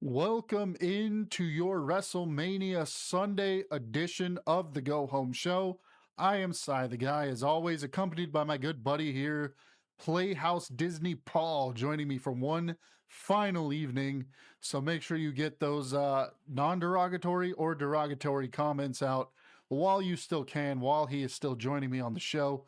Welcome into your WrestleMania Sunday edition of the Go Home Show. I am Cy the Guy, as always, accompanied by my good buddy here, Playhouse Disney Paul, joining me for one final evening. So make sure you get those non-derogatory or derogatory comments out while you still can, while he is still joining me on the show.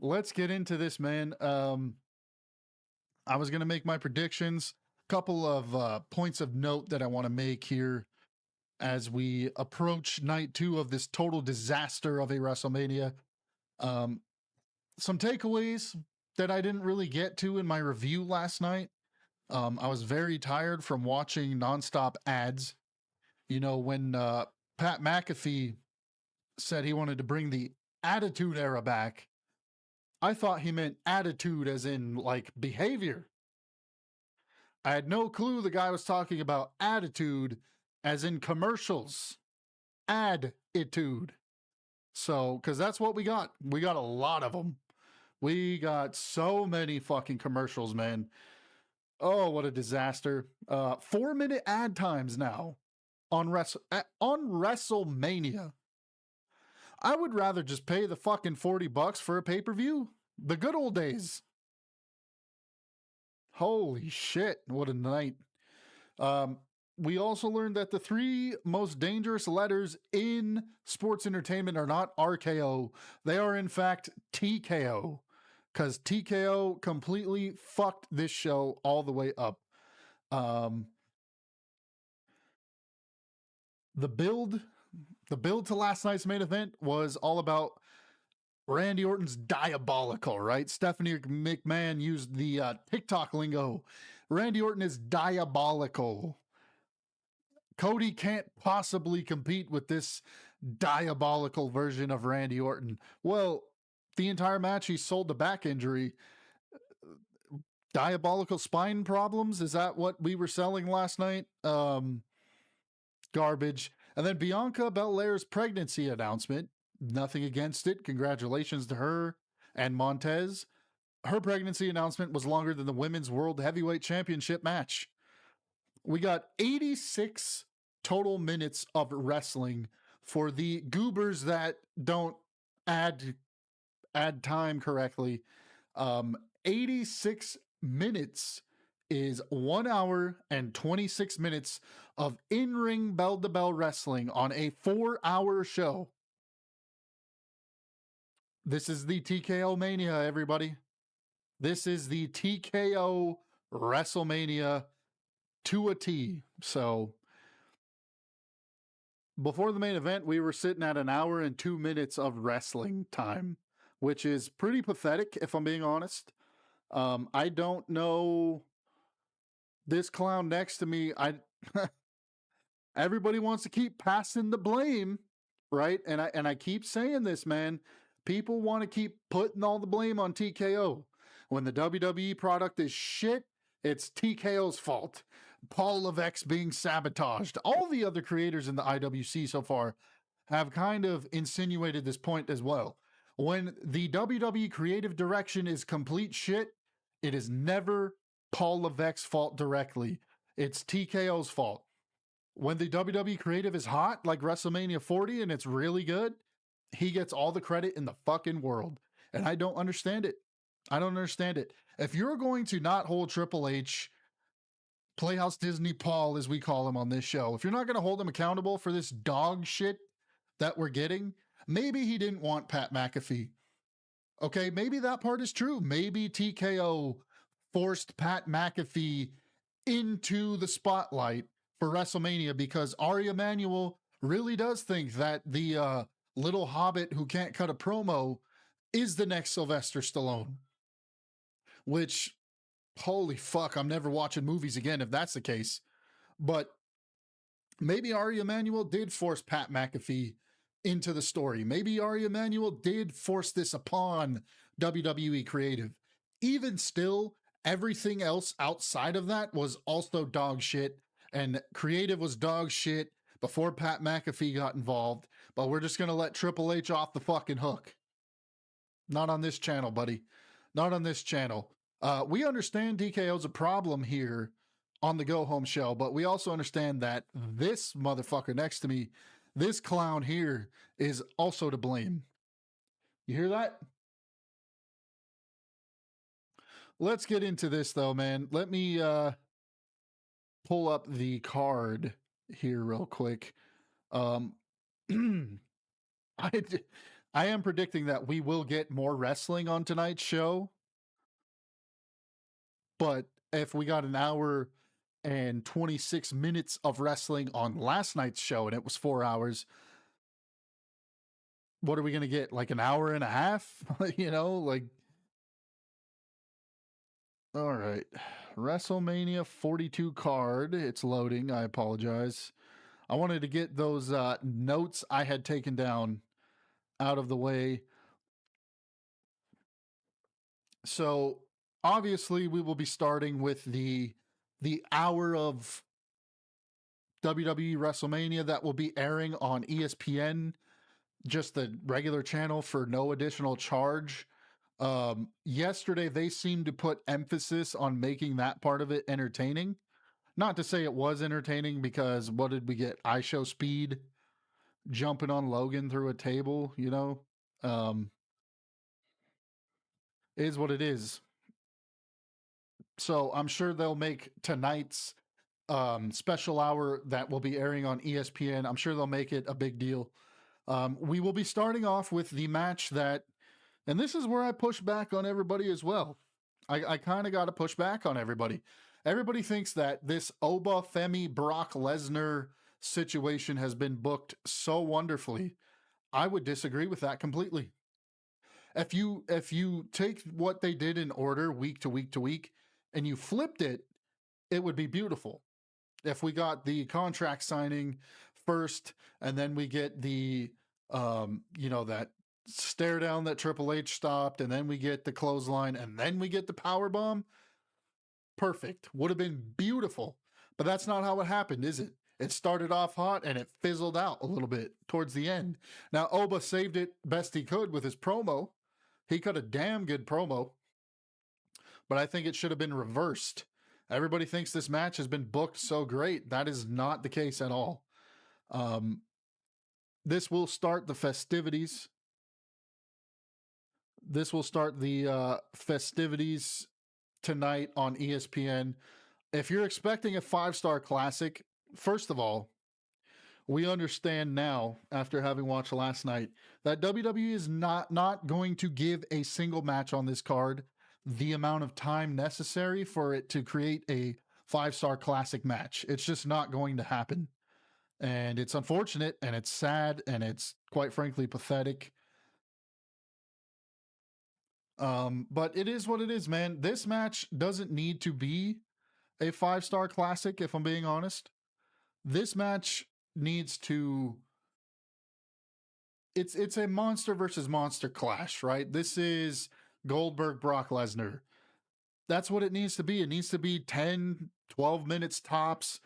Let's get into this, man. I was going to make my predictions. Couple of points of note that I want to make here as we approach night two of this total disaster of a WrestleMania. Um, some takeaways that I didn't really get to in my review last night. I was very tired from watching nonstop ads. You know, when Pat McAfee said he wanted to bring the Attitude Era back, I thought he meant attitude as in like behavior. I had no clue the guy was talking about attitude as in commercials. Attitude. So, because that's what we got. We got a lot of them. We got so many fucking commercials, man. Oh, what a disaster. 4-minute ad times now on WrestleMania. I would rather just pay the fucking $40 for a pay-per-view. The good old days. Holy shit, what a night. We also learned that the three most dangerous letters in sports entertainment are not RKO. They are, in fact, TKO. Because TKO completely fucked this show all the way up. The build to last night's main event was all about Randy Orton's diabolical, right? Stephanie McMahon used the TikTok lingo. Randy Orton is diabolical. Cody can't possibly compete with this diabolical version of Randy Orton. Well, the entire match, he sold the back injury. Diabolical spine problems? Is that what we were selling last night? Garbage. And then Bianca Belair's pregnancy announcement. Nothing against it. Congratulations to her and Montez. Her pregnancy announcement was longer than the Women's World Heavyweight Championship match. We got 86 total minutes of wrestling for the goobers that don't add time correctly. 86 minutes is 1 hour and 26 minutes of in-ring bell-to-bell wrestling on a 4-hour show. This is the TKO Mania, everybody. This is the TKO WrestleMania to a T. So before the main event, we were sitting at 1 hour and 2 minutes of wrestling time, which is pretty pathetic, if I'm being honest. I don't know this clown next to me. Everybody wants to keep passing the blame, right? And I keep saying this, man. People want to keep putting all the blame on TKO. When the WWE product is shit, it's TKO's fault. Paul Levesque being sabotaged. All the other creators in the IWC so far have kind of insinuated this point as well. When the WWE creative direction is complete shit, it is never Paul Levesque's fault directly. It's TKO's fault. When the WWE creative is hot, like WrestleMania 40, and it's really good, he gets all the credit in the fucking world. And I don't understand it. I don't understand it. If you're going to not hold Triple H, Playhouse Disney Paul, as we call him on this show, if you're not going to hold him accountable for this dog shit that we're getting, maybe he didn't want Pat McAfee. Okay, maybe that part is true. Maybe TKO forced Pat McAfee into the spotlight for WrestleMania because Ari Emanuel really does think that the little hobbit who can't cut a promo is the next Sylvester Stallone. Which, holy fuck, I'm never watching movies again if that's the case. But maybe Ari Emanuel did force Pat McAfee into the story. Maybe Ari Emanuel did force this upon WWE Creative. Even still, everything else outside of that was also dog shit, and Creative was dog shit before Pat McAfee got involved. But we're just going to let Triple H off the fucking hook. Not on this channel, buddy. Not on this channel. We understand TKO's a problem here on the go home show, but we also understand that this motherfucker next to me, this clown here, is also to blame. You hear that? Let's get into this though, man. Let me pull up the card here real quick. Um I I am predicting that we will get more wrestling on tonight's show, but if we got an hour and 26 minutes of wrestling on last night's show and it was 4 hours, what are we going to get? Like an hour and a half? You know, like all right. WrestleMania 42 card. It's loading. I apologize. I wanted to get those notes I had taken down out of the way. So, obviously we will be starting with the hour of WWE WrestleMania that will be airing on ESPN, just the regular channel for no additional charge. Yesterday, they seemed to put emphasis on making that part of it entertaining. Not to say it was entertaining, because what did we get? I Show Speed jumping on Logan through a table, you know? Um, is what it is. So I'm sure they'll make tonight's special hour that will be airing on ESPN. I'm sure they'll make it a big deal. We will be starting off with the match that, and this is where I push back on everybody as well. I kind of got to push back on everybody. Everybody thinks that this Oba Femi Brock Lesnar situation has been booked so wonderfully. I would disagree with that completely. If you take what they did in order week to week to week and you flipped it, it would be beautiful. If we got the contract signing first and then we get the that stare down that Triple H stopped, and then we get the clothesline, and then we get the power bomb, perfect. Would have been beautiful. But that's not how it happened, is it? It started off hot and it fizzled out a little bit towards the end. Now Oba saved it best he could with his promo. He cut a damn good promo, but I think it should have been reversed. Everybody thinks this match has been booked so great. That is not the case at all. Um, this will start the festivities. This will start the festivities tonight on ESPN. If you're expecting a 5-star classic, first of all, we understand now, after having watched last night, that WWE is not going to give a single match on this card the amount of time necessary for it to create a 5-star classic match. It's just not going to happen. And it's unfortunate, and it's sad, and it's quite frankly pathetic. But it is what it is, man. This match doesn't need to be a 5-star classic, if I'm being honest. This match needs to, it's a monster versus monster clash, right? This is Goldberg Brock Lesnar. That's what it needs to be. It needs to be 10, 12 minutes tops,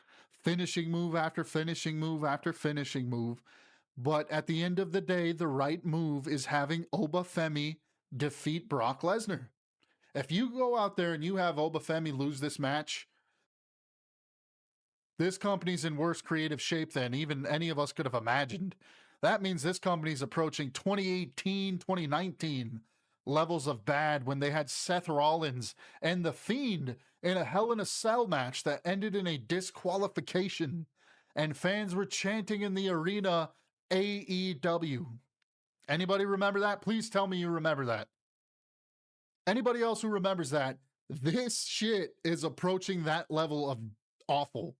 finishing move after finishing move after finishing move. But at the end of the day, the right move is having Oba Femi defeat Brock Lesnar. If you go out there and you have Oba Femi lose this match, this company's in worse creative shape than even any of us could have imagined. That means this company's approaching 2018, 2019 levels of bad, when they had Seth Rollins and The Fiend in a Hell in a Cell match that ended in a disqualification, and fans were chanting in the arena, AEW. Anybody remember that? Please tell me you remember that. Anybody else who remembers that? This shit is approaching that level of awful.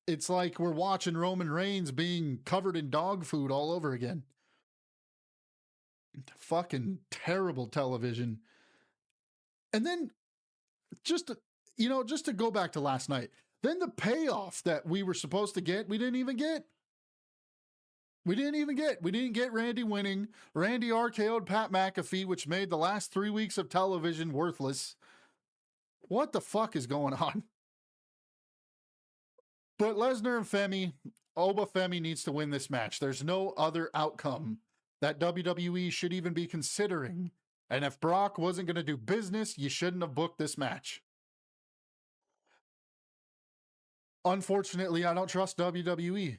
It's like we're watching Roman Reigns being covered in dog food all over again. Fucking terrible television. And then just to go back to last night, then the payoff that we were supposed to get, we didn't even get. We didn't get Randy winning. Randy RKO'd Pat McAfee, which made the last 3 weeks of television worthless. What the fuck is going on? But Lesnar and Femi, Oba Femi needs to win this match. There's no other outcome that WWE should even be considering. And if Brock wasn't going to do business, you shouldn't have booked this match. Unfortunately, I don't trust WWE.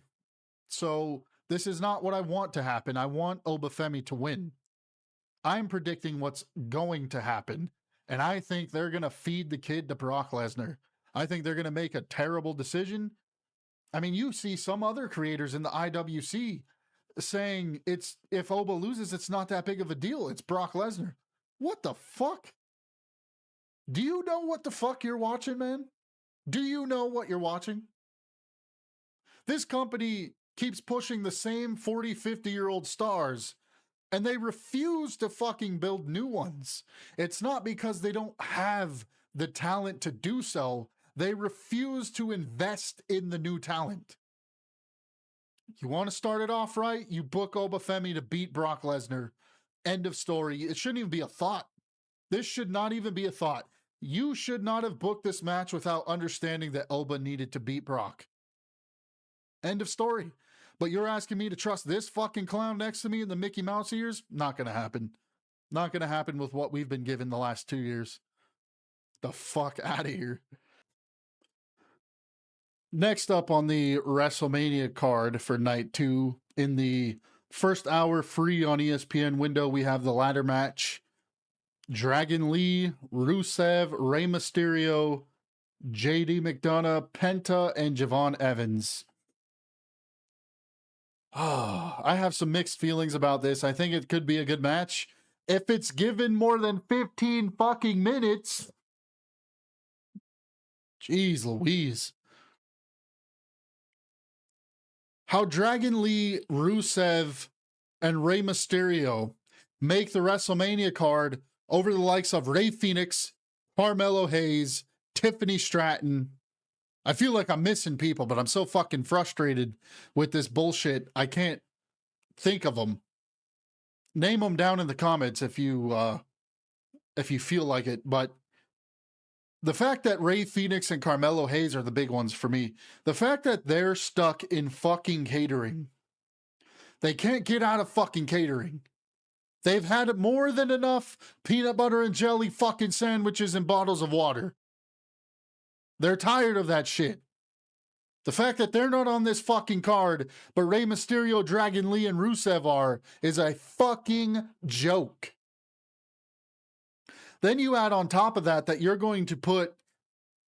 So this is not what I want to happen. I want Obafemi to win. I'm predicting what's going to happen. And I think they're going to feed the kid to Brock Lesnar. I think they're going to make a terrible decision. I mean, you see some other creators in the IWC saying it's if Oba loses, it's not that big of a deal. It's Brock Lesnar. What the fuck? Do you know what the fuck you're watching, man? Do you know what you're watching? This company keeps pushing the same 40, 50-year-old stars, and they refuse to fucking build new ones. It's not because they don't have the talent to do so. They refuse to invest in the new talent. You want to start it off right? You book Obafemi to beat Brock Lesnar. End of story. It shouldn't even be a thought. This should not even be a thought. You should not have booked this match without understanding that Oba needed to beat Brock. End of story. But you're asking me to trust this fucking clown next to me in the Mickey Mouse ears? Not going to happen. Not going to happen with what we've been given the last 2 years. The fuck out of here. Next up on the WrestleMania card for night 2, in the first hour free on ESPN window, we have the ladder match. Dragon Lee, Rusev, Rey Mysterio, JD McDonough, Penta, and Javon Evans. I have some mixed feelings about this. I think it could be a good match. If it's given more than 15 fucking minutes. Jeez Louise. How Dragon Lee, Rusev, and Rey Mysterio make the WrestleMania card over the likes of Rey Fenix, Carmelo Hayes, Tiffany Stratton. I feel like I'm missing people, but I'm so fucking frustrated with this bullshit. I can't think of them. Name them down in the comments if you feel like it. But the fact that Rey Fenix and Carmelo Hayes are the big ones for me. The fact that they're stuck in fucking catering. They can't get out of fucking catering. They've had more than enough peanut butter and jelly fucking sandwiches and bottles of water. They're tired of that shit. The fact that they're not on this fucking card, but Rey Mysterio, Dragon Lee, and Rusev are, is a fucking joke. Then you add on top of that you're going to put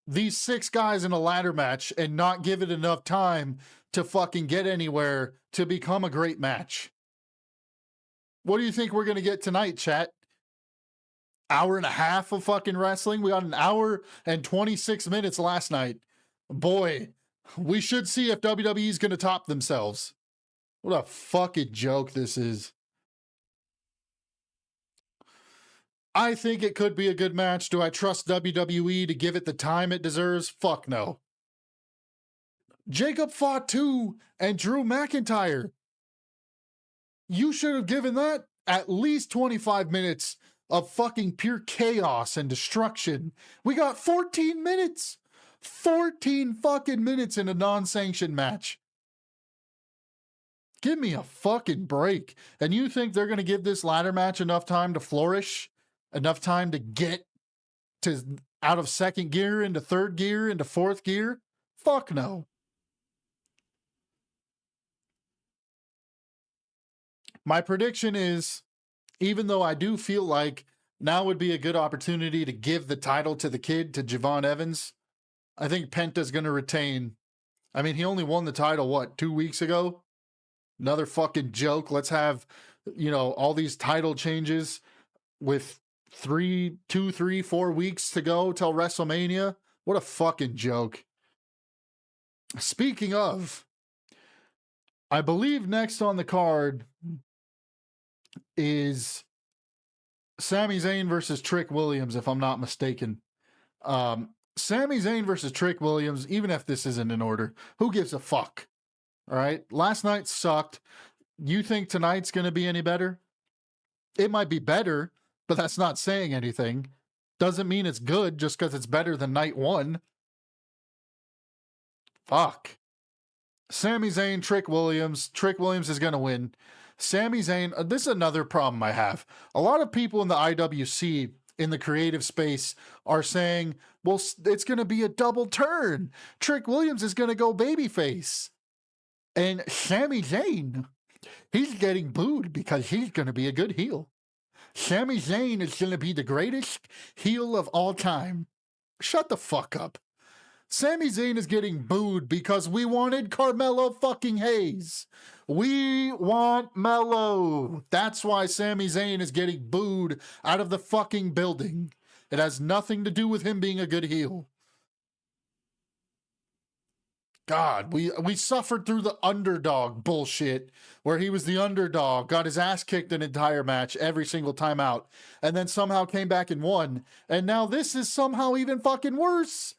these 6 guys in a ladder match and not give it enough time to fucking get anywhere to become a great match. What do you think we're going to get tonight, chat? Hour and a half of fucking wrestling? We got an hour and 26 minutes last night. Boy, we should see if WWE's going to top themselves. What a fucking joke this is. I think it could be a good match. Do I trust WWE to give it the time it deserves? Fuck no. Jacob fought too, and Drew McIntyre. You should have given that at least 25 minutes of fucking pure chaos and destruction. We got 14 minutes. 14 fucking minutes in a non-sanctioned match. Give me a fucking break. And you think they're going to give this ladder match enough time to flourish? Enough time to get to out of second gear into third gear into fourth gear? Fuck no. My prediction is, even though I do feel like now would be a good opportunity to give the title to the kid, to Javon Evans, I think Penta's going to retain. I mean, he only won the title, 2 weeks ago? Another fucking joke. Let's have, all these title changes with 2, 3, 4 weeks to go till WrestleMania. What a fucking joke. Speaking of, I believe next on the card is Sami Zayn versus Trick Williams, if I'm not mistaken. Sami Zayn versus Trick Williams, even if this isn't in order, who gives a fuck? All right. Last night sucked. You think tonight's going to be any better? It might be better, but that's not saying anything. Doesn't mean it's good just because it's better than night 1. Fuck. Sami Zayn, Trick Williams. Trick Williams is going to win. Sami Zayn, this is another problem I have. A lot of people in the IWC in the creative space are saying, well, it's going to be a double turn. Trick Williams is going to go babyface. And Sami Zayn, he's getting booed because he's going to be a good heel. Sami Zayn is going to be the greatest heel of all time. Shut the fuck up. Sami Zayn is getting booed because we wanted Carmelo fucking Hayes. We want Mello. That's why Sami Zayn is getting booed out of the fucking building. It has nothing to do with him being a good heel. God, we suffered through the underdog bullshit where he was the underdog, got his ass kicked an entire match every single time out, and then somehow came back and won. And now this is somehow even fucking worse.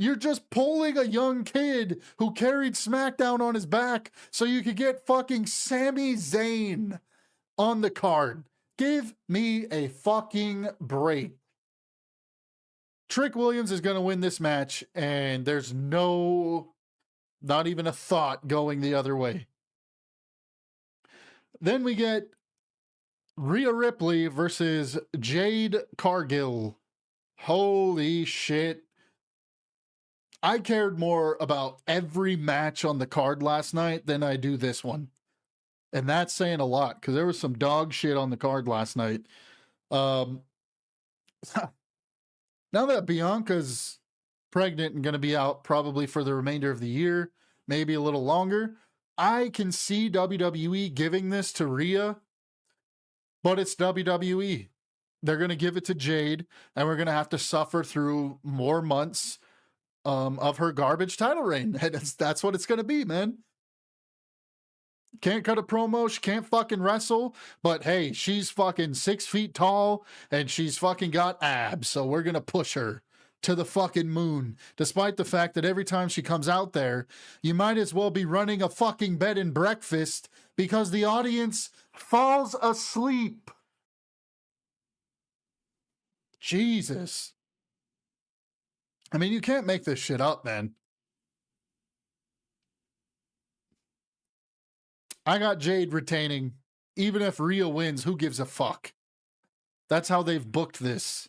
You're just pulling a young kid who carried SmackDown on his back so you could get fucking Sami Zayn on the card. Give me a fucking break. Trick Williams is going to win this match, and there's not even a thought going the other way. Then we get Rhea Ripley versus Jade Cargill. Holy shit. I cared more about every match on the card last night than I do this one. And that's saying a lot because there was some dog shit on the card last night. Now that Bianca's pregnant and going to be out probably for the remainder of the year, maybe a little longer, I can see WWE giving this to Rhea, but it's WWE. They're going to give it to Jade, and we're going to have to suffer through more months of her garbage title reign. That's what it's going to be, man. Can't cut a promo. She can't fucking wrestle. But hey, she's fucking 6 feet tall and she's fucking got abs. So we're going to push her to the fucking moon. Despite the fact that every time she comes out there, you might as well be running a fucking bed and breakfast because the audience falls asleep. Jesus. I mean, you can't make this shit up, man. I got Jade retaining. Even if Rhea wins, who gives a fuck? That's how they've booked this.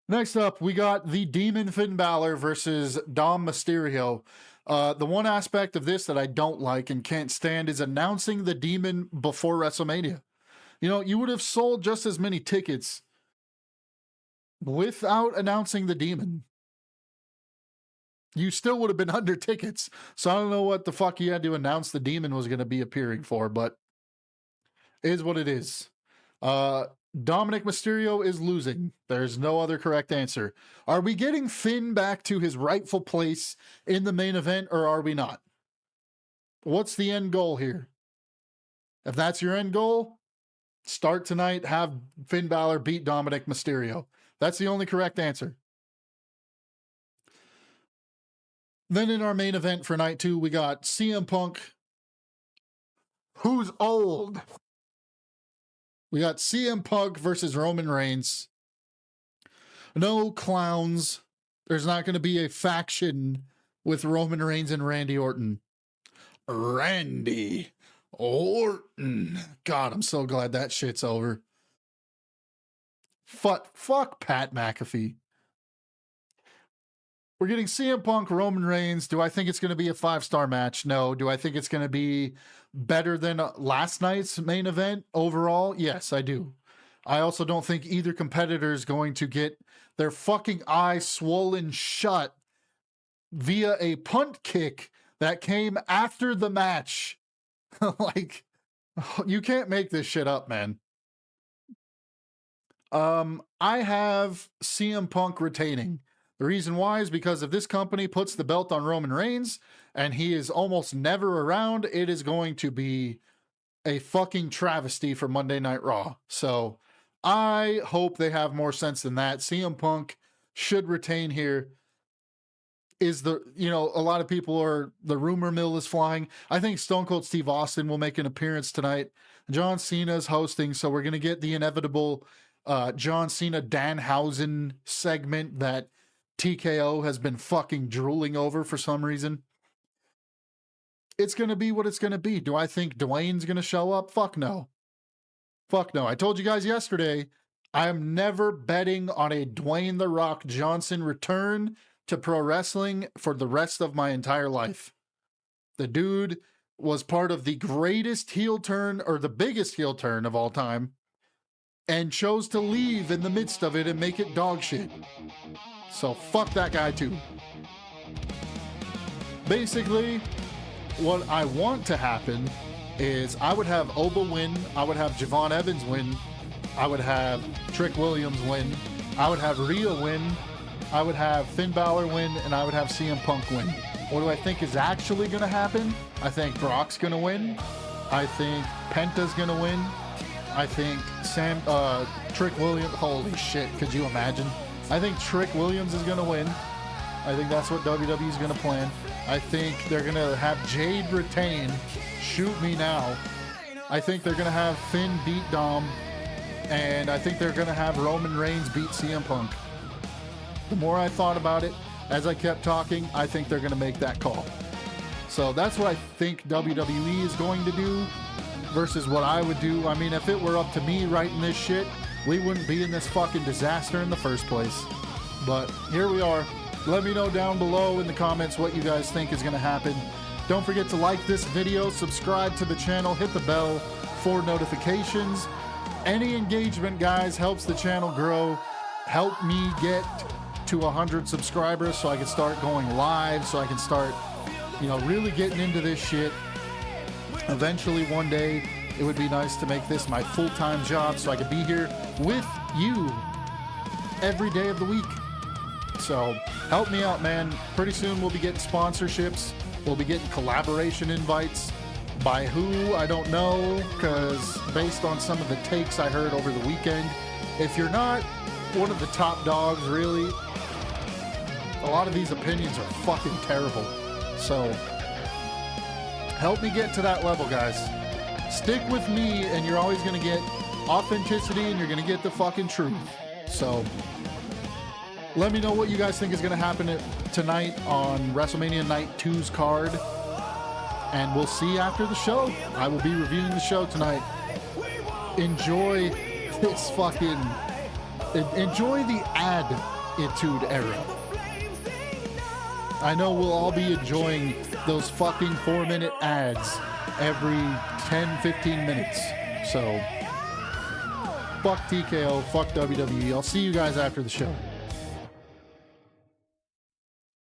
Next up, we got the Demon Finn Balor versus Dom Mysterio. The one aspect of this that I don't like and can't stand is announcing the Demon before WrestleMania. You know, you would have sold just as many tickets without announcing the Demon. You still would have been under tickets. So I don't know what the fuck you had to announce the Demon was going to be appearing for, but it is what it is. Dominic Mysterio is losing. There's no other correct answer. Are we getting Finn back to his rightful place in the main event, or are we not? What's the end goal here? If that's your end goal, start tonight, have Finn Balor beat Dominic Mysterio. That's the only correct answer. Then in our main event for night 2, we got CM Punk, who's old. We got CM Punk versus Roman Reigns. No clowns. There's not going to be a faction with Roman Reigns and Randy Orton. Randy Orton. God, I'm so glad that shit's over. Fuck Pat McAfee. We're getting CM Punk, Roman Reigns. Do I think it's going to be a 5-star match? No. Do I think it's going to be better than last night's main event overall? Yes, I do. I also don't think either competitor is going to get their fucking eye swollen shut via a punt kick that came after the match. Like, you can't make this shit up, man. I have CM Punk retaining. The reason why is because if this company puts the belt on Roman Reigns and he is almost never around, it is going to be a fucking travesty for Monday Night Raw. So I hope they have more sense than that. CM Punk should retain here. Is a lot of people are, the rumor mill is flying. I think Stone Cold Steve Austin will make an appearance tonight. John Cena is hosting, so we're going to get the inevitable John Cena Danhausen segment that TKO has been fucking drooling over for some reason. It's going to be what it's going to be. Do I think Dwayne's going to show up? Fuck no. Fuck no. I told you guys yesterday, I am never betting on a Dwayne "The Rock" Johnson return to pro wrestling for the rest of my entire life. The dude was part of the greatest heel turn, or the biggest heel turn of all time, and chose to leave in the midst of it and make it dog shit. So fuck that guy too. Basically, what I want to happen is I would have Oba win, I would have Javon Evans win, I would have Trick Williams win, I would have Rhea win, I would have Finn Balor win, and I would have CM Punk win. What do I think is actually going to happen? I think Brock's going to win. I think Penta's going to win. I think Trick Williams, holy shit, could you imagine? I think Trick Williams is going to win. I think that's what WWE is going to plan. I think they're going to have Jade retain. Shoot me now. I think they're going to have Finn beat Dom. And I think they're going to have Roman Reigns beat CM Punk. The more I thought about it, as I kept talking, I think they're going to make that call. So that's what I think WWE is going to do versus what I would do. I mean, if it were up to me writing this shit, we wouldn't be in this fucking disaster in the first place. But here we are. Let me know down below in the comments what you guys think is going to happen. Don't forget to like this video, subscribe to the channel, hit the bell for notifications. Any engagement, guys, helps the channel grow. Help me get to 100 subscribers so I can start going live, so I can start, you know, really getting into this shit. Eventually, one day, it would be nice to make this my full-time job so I could be here with you every day of the week. So help me out, man. Pretty soon we'll be getting sponsorships. We'll be getting collaboration invites. By who, I don't know, because based on some of the takes I heard over the weekend, if you're not one of the top dogs, really, a lot of these opinions are fucking terrible. So help me get to that level, guys. Stick with me and you're always going to get authenticity and you're going to get the fucking truth. So let me know what you guys think is going to happen tonight on WrestleMania Night 2's card. And we'll see you after the show. I will be reviewing the show tonight. Enjoy this fucking... Enjoy the attitude era. I know we'll all be enjoying those fucking 4-minute ads every 10-15 minutes. So, fuck TKO, fuck WWE. I'll see you guys after the show.